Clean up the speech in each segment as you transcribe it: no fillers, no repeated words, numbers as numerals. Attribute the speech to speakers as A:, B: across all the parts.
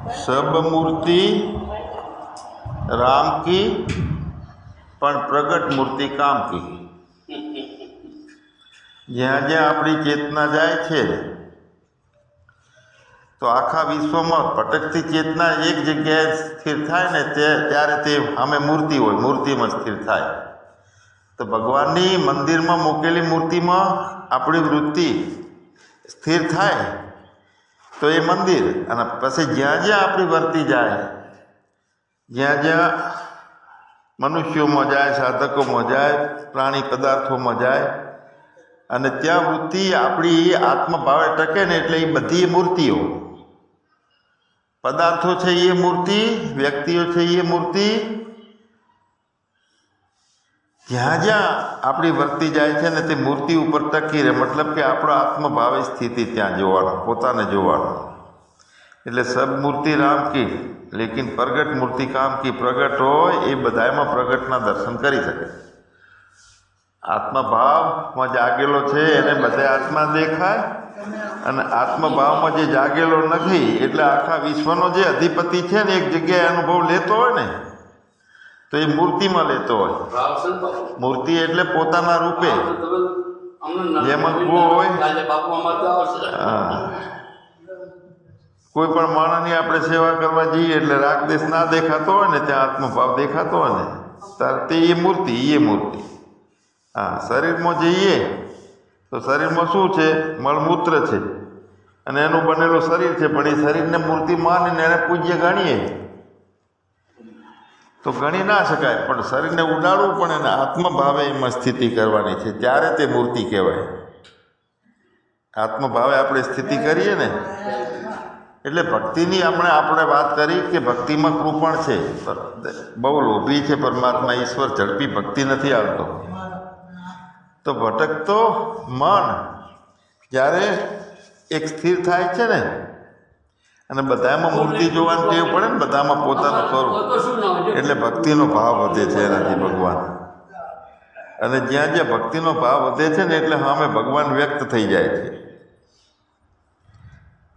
A: सब मूर्ति राम की पण प्रगट मूर्ति काम की। જ્યાં જ્યાં આપણી ચેતના જાય છે તો આખા વિશ્વમાં ભટકતી ચેતના એક જગ્યાએ સ્થિર થાય ને ત્યારે તે સામે મૂર્તિ હોય, મૂર્તિમાં સ્થિર થાય। તો ભગવાનની મંદિરમાં મૂકેલી મૂર્તિમાં આપણી વૃત્તિ સ્થિર થાય તો એ મંદિર, અને પછી જ્યાં જ્યાં આપણી વર્તી જાય, જ્યાં જ્યાં મનુષ્યોમાં જાય, સાધકોમાં જાય, પ્રાણી પદાર્થોમાં જાય, અને ત્યાં વૃત્તિ આપણી આત્મભાવે ટકે ને એટલે એ બધી મૂર્તિઓ, પદાર્થો છે એ મૂર્તિ, વ્યક્તિઓ છે એ મૂર્તિ, જ્યાં જ્યાં આપણી વર્તી જાય છે ને તે મૂર્તિ ઉપર ટકી રહે, મતલબ કે આપણો આત્મભાવે સ્થિતિ ત્યાં જોવાનો, પોતાને જોવાનો। એટલે સબ મૂર્તિ રામ કી લેકિન પ્રગટ મૂર્તિ કામ કી। પ્રગટ હોય એ બધામાં પ્રગટના દર્શન કરી શકે। આત્મભાવમાં જાગેલો છે એને બધે આત્મા દેખાય, અને આત્મભાવમાં જે જાગેલો નથી એટલે આખા વિશ્વનો જે અધિપતિ છે ને એક જગ્યાએ અનુભવ લેતો હોય ને તો એ મૂર્તિમાં લેતો હોય। મૂર્તિ એટલે પોતાના રૂપે, જેમાં કોઈ પણ માણસની આપણે સેવા કરવા જઈએ એટલે રાગદેશ ના દેખાતો હોય ને ત્યાં આત્મભાવ દેખાતો હોય ને ત્યારે તે એ મૂર્તિ, હા। શરીરમાં જઈએ તો શરીરમાં શું છે? મળમૂત્ર છે અને એનું બનેલું શરીર છે, પણ એ શરીરને મૂર્તિ માનીને એને પૂજ્ય ગણીએ તો ગણી ના શકાય, પણ શરીરને ઉડાડવું પણ એને આત્મભાવે એમાં સ્થિતિ કરવાની છે, ત્યારે તે મૂર્તિ કહેવાય। આત્મભાવે આપણે સ્થિતિ કરીએ ને એટલે ભક્તિની આપણે વાત કરી કે ભક્તિમાં કૃપણ છે, બહુ લોભી છે પરમાત્મા ઈશ્વર, ઝડપી ભક્તિ નથી આવતો। તો ભટકતો મન જ્યારે એક સ્થિર થાય છે ને, અને બધામાં મૂર્તિ જોવાની ટેવ પડે ને, બધામાં પોતાનું સ્વરૂપ, એટલે ભક્તિનો ભાવ વધે છે એનાથી ભગવાન, અને જ્યાં જ્યાં ભક્તિનો ભાવ વધે છે ને એટલે સામે ભગવાન વ્યક્ત થઈ જાય છે।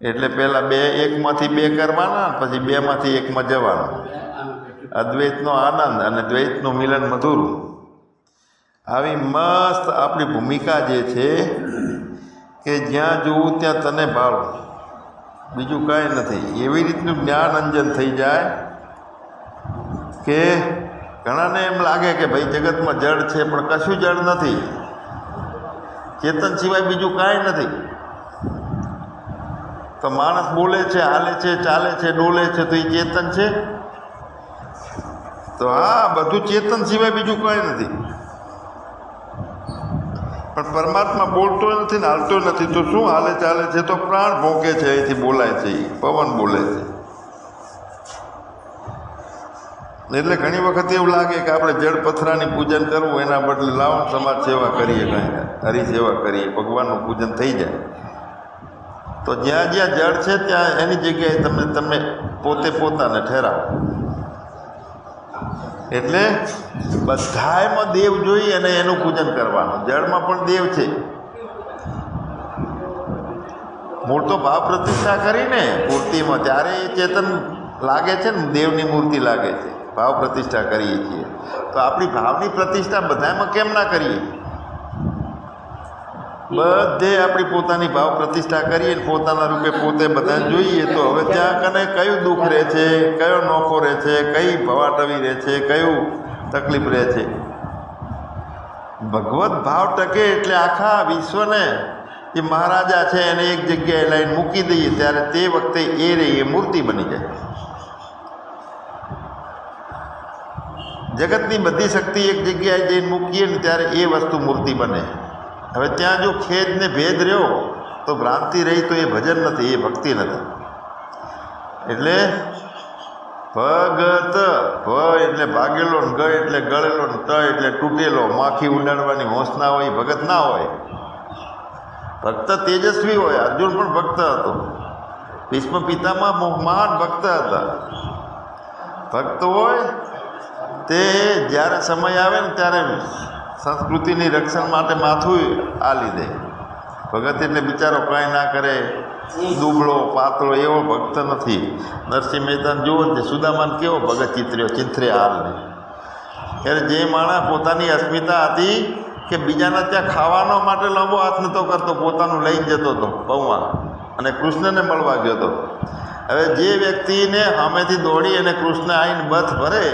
A: એટલે પહેલાં એકમાંથી બે કરવાના, પછી બેમાંથી એકમાં જવાનું। અદ્વૈતનો આનંદ અને દ્વૈતનું મિલન મધુર, આવી મસ્ત આપણી ભૂમિકા જે છે કે જ્યાં જોવું ત્યાં તને ભાવ, બીજું કાંઈ નથી, એવી રીતનું જ્ઞાન અંજન થઈ જાય કે ઘણાને એમ લાગે કે ભાઈ જગતમાં જળ છે, પણ કશું જળ નથી, ચેતન સિવાય બીજું કાંઈ નથી। તો માણસ બોલે છે, હાલે છે, ચાલે છે, ડોલે છે, તો એ ચેતન છે? તો હા, બધું ચેતન સિવાય બીજું કાંઈ નથી, પણ પરમાત્મા બોલતો નથી ને હાલતો નથી, તો શું હાલે ચાલે છે? તો પ્રાણ ભોંકે છે, અહીંથી બોલાય છે, પવન બોલે છે। એટલે ઘણી વખત એવું લાગે કે આપણે જળ પથરાની પૂજન કરવું, એના બદલે લાવો સમાજ સેવા કરીએ, કાંઈ હરિસેવા કરીએ, ભગવાનનું પૂજન થઈ જાય। તો જ્યાં જ્યાં જળ છે ત્યાં એની જગ્યાએ તમે પોતે પોતાને ઠેરાવો। એટલે બધાયમાં દેવ જોઈ અને એનું પૂજન કરવાનું। જળમાં પણ દેવ છે, મૂળ તો ભાવ પ્રતિષ્ઠા કરીને મૂર્તિમાં, ત્યારે એ ચેતન લાગે છે ને, દેવની મૂર્તિ લાગે છે, ભાવ પ્રતિષ્ઠા કરીએ છીએ। તો આપણી ભાવની પ્રતિષ્ઠા બધામાં કેમ ના કરીએ? બધે આપણી પોતાની ભાવ પ્રતિષ્ઠા કરીએ, પોતાના રૂપે પોતે બધાને જોઈએ, તો હવે ત્યાં કને કયું દુઃખ રહે છે, કયો નોખો રહે છે, કઈ ભવાટવી રહે છે, કયું તકલીફ રહે છે? ભગવત ભાવ ટકે એટલે આખા વિશ્વને જે મહારાજા છે એને એક જગ્યાએ લાઈને મૂકી દઈએ, ત્યારે તે વખતે એ રહી એ મૂર્તિ બની જાય। જગતની બધી શક્તિ એક જગ્યાએ જઈને મૂકીએ ને ત્યારે એ વસ્તુ મૂર્તિ બને। હવે ત્યાં જો ખેદ ને ભેદ રહ્યો તો ભ્રાંતિ રહી તો એ ભજન નથી, એ ભક્તિ નથી। એટલે ભગત, ભ એટલે ભાગેલો, ને ગ એટલે ગળેલો, ને ટ એટલે તૂટેલો, માખી ઉડાડવાની હોશ ના હોય, ભગત ના હોય। ભક્ત તેજસ્વી હોય, અર્જુન પણ ભક્ત હતો, ભીષ્મ પિતામહ મહાન ભક્ત હતા। ભક્ત હોય તે જ્યારે સમય આવે ને ત્યારે સંસ્કૃતિની રક્ષણ માટે માથું આલી દે, ભગત એટલે બિચારો કંઈ ના કરે, દુબળો પાતળો એવો ભક્ત નથી. નરસિંહ મહેતાને જુઓ ને, સુદામાને કેવો ભગત ચિંતરે હાલ ને. ત્યારે જે માણસ પોતાની અસ્મિતા હતી કે બીજાના ત્યાં ખાવાનો માટે લાંબો હાથ નહોતો કરતો, પોતાનું લઈ જતો હતો પૌમાં અને કૃષ્ણને મળવા ગયો હતો. હવે જે વ્યક્તિને સામેથી દોડી અને કૃષ્ણ આવીને બથ ભરે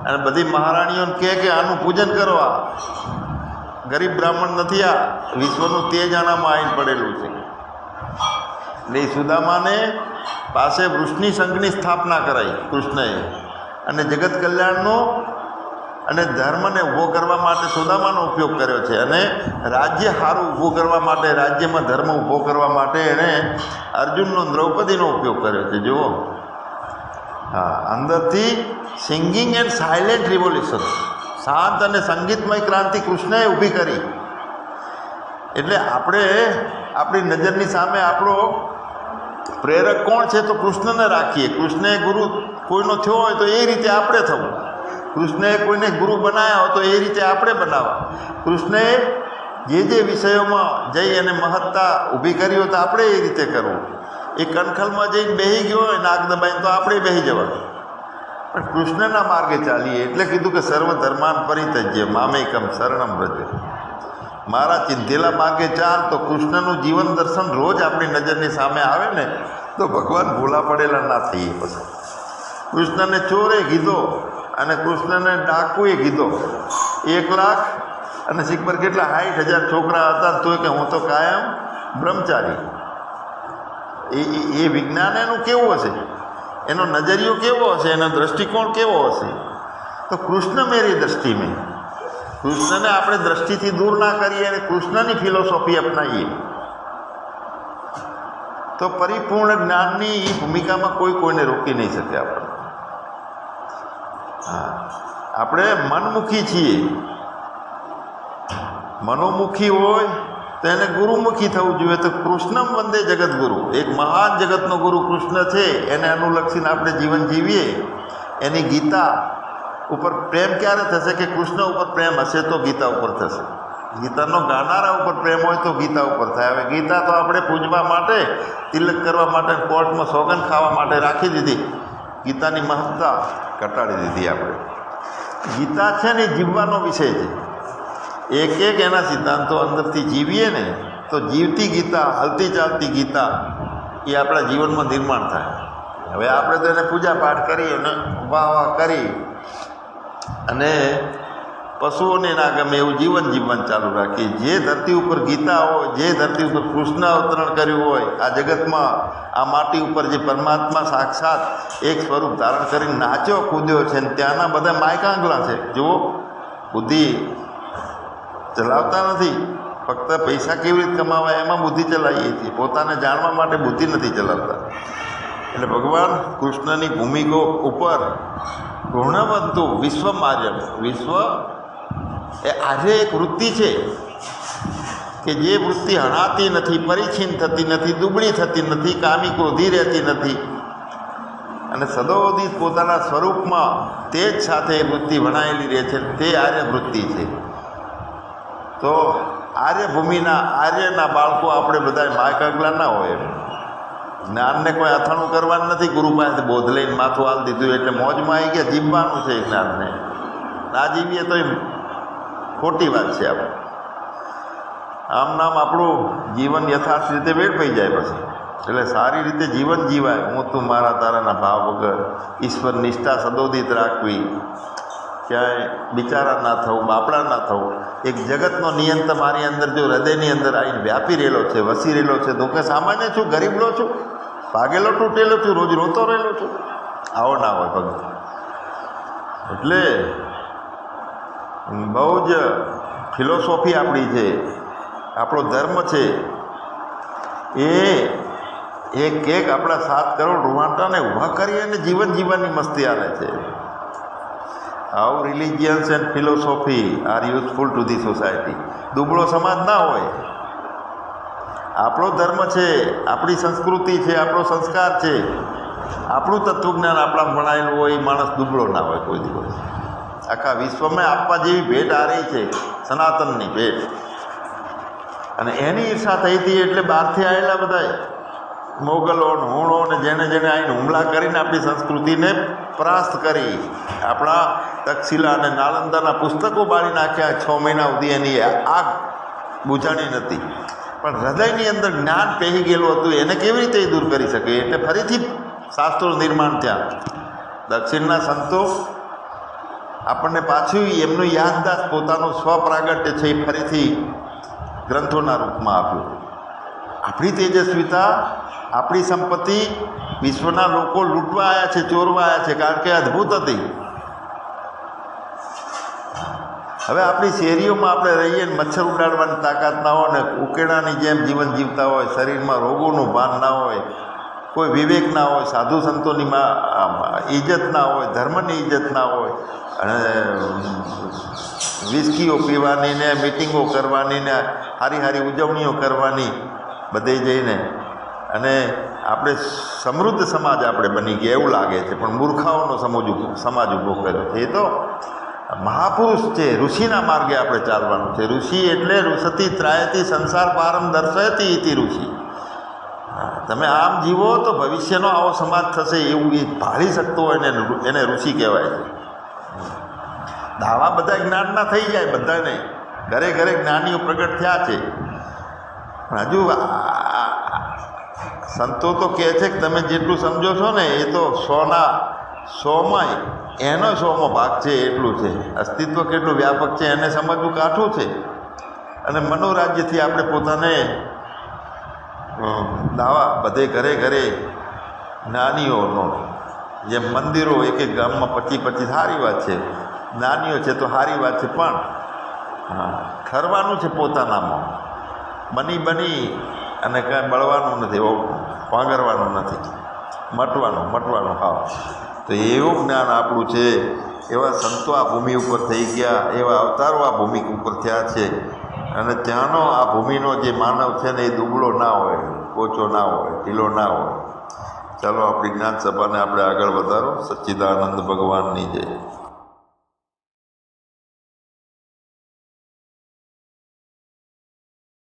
A: અને બધી મહારાણીઓને કહે કે આનું પૂજન કરવા, ગરીબ બ્રાહ્મણ નથી, આ વિશ્વનું તેજ આનામાં આવીને પડેલું છે. એટલે એ સુદામાને પાસે વૃષ્ણિ સંઘની સ્થાપના કરાઈ કૃષ્ણએ, અને જગત કલ્યાણનો અને ધર્મને ઊભો કરવા માટે સુદામાનો ઉપયોગ કર્યો છે. અને રાજ્ય સારું ઊભું કરવા માટે, રાજ્યમાં ધર્મ ઊભો કરવા માટે એણે અર્જુનનો દ્રૌપદીનો ઉપયોગ કર્યો છે. જુઓ, હા, અંદરથી સિંગિંગ એન્ડ સાયલેન્ટ રિવોલ્યુશન, શાંત અને સંગીતમય ક્રાંતિ કૃષ્ણએ ઊભી કરી. એટલે આપણે આપણી નજરની સામે આપણો પ્રેરક કોણ છે તો કૃષ્ણને રાખીએ. કૃષ્ણએ ગુરુ કોઈનો થયો હોય તો એ રીતે આપણે થવું. કૃષ્ણએ કોઈને ગુરુ બનાવ્યા હોય તો એ રીતે આપણે બનાવવા. કૃષ્ણએ જે વિષયોમાં જઈ અને મહત્તા ઊભી કરી હોય તો આપણે એ રીતે કરવું. એ કણખલમાં જઈને બેસી ગયો હોય નાક દબાઈને તો આપણે બેસી જવાનું, પણ કૃષ્ણના માર્ગે ચાલીએ. એટલે કીધું કે સર્વ ધર્માન પરિત્યજ્ય મામેકમ શરણમ વ્રજ. મારા ચિંધેલા માર્ગે ચાલ. તો કૃષ્ણનું જીવન દર્શન રોજ આપણી નજરની સામે આવે ને તો ભગવાન ભૂલા પડેલા ના થઈએ. પછી કૃષ્ણને ચોરે કીધો અને કૃષ્ણને ડાકુએ કીધો. 1,00,000 અને શીખબર કેટલા 60,000 છોકરા હતા તોય કે હું તો કાયમ બ્રહ્મચારી. એ વિજ્ઞાન એનું કેવું હશે, એનો નજરિયો કેવો હશે, એનો દૃષ્ટિકોણ કેવો હશે. તો કૃષ્ણ મેરી દ્રષ્ટિ મેં. કૃષ્ણને આપણે દ્રષ્ટિથી દૂર ના કરીએ અને કૃષ્ણની ફિલોસોફી અપનાવીએ તો પરિપૂર્ણ જ્ઞાનની એ ભૂમિકામાં કોઈને રોકી નહીં શકે આપણે. હા, આપણે મનમુખી છીએ. મનોમુખી હોય તો એને ગુરુમુખી થવું જોઈએ. તો કૃષ્ણમ વંદે જગતગુરુ, એક મહાન જગતનો ગુરુ કૃષ્ણ છે, એને અનુલક્ષીને આપણે જીવન જીવીએ. એની ગીતા ઉપર પ્રેમ ક્યારે થશે કે કૃષ્ણ ઉપર પ્રેમ હશે તો ગીતા ઉપર થશે. ગીતાનો ગાનારા ઉપર પ્રેમ હોય તો ગીતા ઉપર થાય. હવે ગીતા તો આપણે પૂજવા માટે, તિલક કરવા માટે, કોર્ટમાં સોગંદ ખાવા માટે રાખી દીધી. ગીતાની મહત્તા ઘટાડી દીધી આપણે. ગીતા છે ને જીવવાનો વિષય છે. એક એના સિદ્ધાંતો અંદરથી જીવીએ ને તો જીવતી ગીતા, હલતી ચાલતી ગીતા એ આપણા જીવનમાં નિર્માણ થાય. હવે આપણે તો એને પૂજા પાઠ કરી અને વાહ કરી અને પશુઓને ના ગમે એવું જીવન જીવન ચાલુ રાખીએ. જે ધરતી ઉપર ગીતા હોય, જે ધરતી ઉપર કૃષ્ણ અવતરણ કર્યું હોય, આ જગતમાં આ માટી ઉપર જે પરમાત્મા સાક્ષાત એક સ્વરૂપ ધારણ કરીને નાચ્યો કૂદ્યો છે ને ત્યાંના બધા માયકાંગલા છે. જુઓ, બુદ્ધિ ચલાવતા નથી, ફક્ત પૈસા કેવી રીતે કમાવાય એમાં બુદ્ધિ ચલાવીએ છીએ, પોતાને જાણવા માટે બુદ્ધિ નથી ચલાવતા. એટલે ભગવાન કૃષ્ણની ભૂમિકો ઉપર ગુણવંતુ વિશ્વમાર્ય, વિશ્વ એ આજે એક વૃત્તિ છે કે જે વૃત્તિ હણાતી નથી, પરિછીન થતી નથી, દુબળી થતી નથી, કામી ક્રોધી રહેતી નથી અને સદોદિત પોતાના સ્વરૂપમાં તે જ સાથે એ વૃત્તિ વણાયેલી રહે છે. તે આર્ય વૃત્તિ છે. તો આર્યભૂમિના આર્યના બાળકો આપણે બધા માયકાગલા ના હોય. જ્ઞાનને કોઈ અથાણું કરવાનું નથી. ગુરુ પાસે બોધ લઈને માથું હાલ દીધું એટલે મોજમાં આવી ગયા. જીવવાનું છે જ્ઞાનને. ના જીવીએ તો એ ખોટી વાત છે. આપણે આમ નામ આપણું જીવન યથાર્થ રીતે વેડફાઈ જાય પછી. એટલે સારી રીતે જીવન જીવાય. હું તું મારા તારાના ભાવ વગર ઈશ્વર નિષ્ઠા સદોદિત રાખવી, ક્યાંય બિચારા ના થવું, બાપડા ના થવું. એક જગતનો નિયંત્ર મારી અંદર જો હૃદયની અંદર આવીને વ્યાપી રહેલો છે, વસી રહેલો છે તો કે સામાન્ય છું, ગરીબલો છું, ભાગેલો તૂટેલો છું, રોજ રોતો રહેલો છું, આવો ના હોય ભગત. એટલે બહુ જ ફિલોસોફી આપણી છે, આપણો ધર્મ છે. એક આપણા 7 કરોડ રૂવાટાને ઊભા કરી અને જીવન જીવવાની મસ્તી આલે છે. How religions and philosophy are useful to the society. દુબળો સમાજ ના હોય. આપણો ધર્મ છે, આપણી સંસ્કૃતિ છે, આપણો સંસ્કાર છે, આપણું તત્વજ્ઞાન આપણા ભણાયેલું હોય એ માણસ દુબળો ના હોય કોઈ દિવસ. આખા વિશ્વમાં આપવા જેવી ભેટ આ રહી છે, સનાતનની ભેટ. અને એની ઈર્ષા થઈ હતી એટલે બહારથી આવેલા બધા મોગલો ને હુણો ને જેણે આવીને હુમલા કરીને આપણી સંસ્કૃતિને પરાસ્ત કરી. આપણા તક્ષશિલા અને નાલંદાના પુસ્તકો બાળી નાખ્યા. 6 મહિના સુધી એની આગ બુઝાણી નથી. પણ હૃદયની અંદર જ્ઞાન પહેરી ગયેલું હતું, એને કેવી રીતે દૂર કરી શકે? એટલે ફરીથી શાસ્ત્રો નિર્માણ થયા. દક્ષિણના સંતો આપણને પાછું એમનું યાદદાસ્ત, પોતાનું સ્વપ્રાગટ્ય છે એ ફરીથી ગ્રંથોના રૂપમાં આપ્યું. આપણી તેજસ્વીતા, આપણી સંપત્તિ વિશ્વના લોકો લૂંટવા આવ્યા છે, ચોરવા આવ્યા છે, કારણ કે અદ્ભુત હતી. હવે આપણી શેરીઓમાં આપણે રહીએ ને મચ્છર ઉડાડવાની તાકાત ના હોય ને ઉકેડાની જેમ જીવન જીવતા હોય, શરીરમાં રોગોનું ભાન ના હોય, કોઈ વિવેક ના હોય, સાધુ સંતોની ઇજ્જત ના હોય, ધર્મની ઇજ્જત ના હોય, અને વિસ્કીઓ પીવાની ને મિટિંગો કરવાની ને સારી ઉજવણીઓ કરવાની બધે જઈને, અને આપણે સમૃદ્ધ સમાજ આપણે બની ગયા એવું લાગે છે. પણ મૂર્ખાઓનો સમાજ ઊભો કર્યો છે. એ તો મહાપુરુષ છે, ઋષિના માર્ગે આપણે ચાલવાનું છે. ઋષિ એટલે ઋષતિ ત્રાયતી સંસાર પારમ દર્શયતી ઇતિ ઋષિ. તમે આમ જીવો તો ભવિષ્યનો આવો સમાજ થશે એવું એ ભાળી શકતો હોય ને એને ઋષિ કહેવાય છે. દાવા બધા જ્ઞાનના થઈ જાય, બધાને ઘરે ઘરે જ્ઞાનીઓ પ્રગટ થયા છે. પણ હજુ સંતો તો કહે છે કે તમે જેટલું સમજો છો ને એ તો 100માં એનો 100મો ભાગ છે, એટલું છે. અસ્તિત્વ કેટલું વ્યાપક છે એને સમજવું કાઠું છે. અને મનોરાજ્યથી આપણે પોતાને દાવા બધે ઘરે ઘરે જ્ઞાનીઓનો, જેમ મંદિરો એક ગામમાં 25 સારી વાત છે, જ્ઞાનીઓ છે તો સારી વાત છે, પણ ઠરવાનું છે પોતાનામાં. બની અને કાંઈ બળવાનું નથી, પાંગરવાનું નથી, મટવાનું. હા, તો એવું જ્ઞાન આપણું છે. એવા સંતો આ ભૂમિ ઉપર થઈ ગયા, એવા અવતારો આ ભૂમિ ઉપર થયા છે. અને ત્યાંનો આ ભૂમિનો જે માનવ છે ને એ દુબળો ના હોય, ઓછો ના હોય, ઢીલો ના હોય. ચાલો આપણી જ્ઞાન સભાને આપણે આગળ વધારો. સચ્ચિદાનંદ ભગવાનની જય.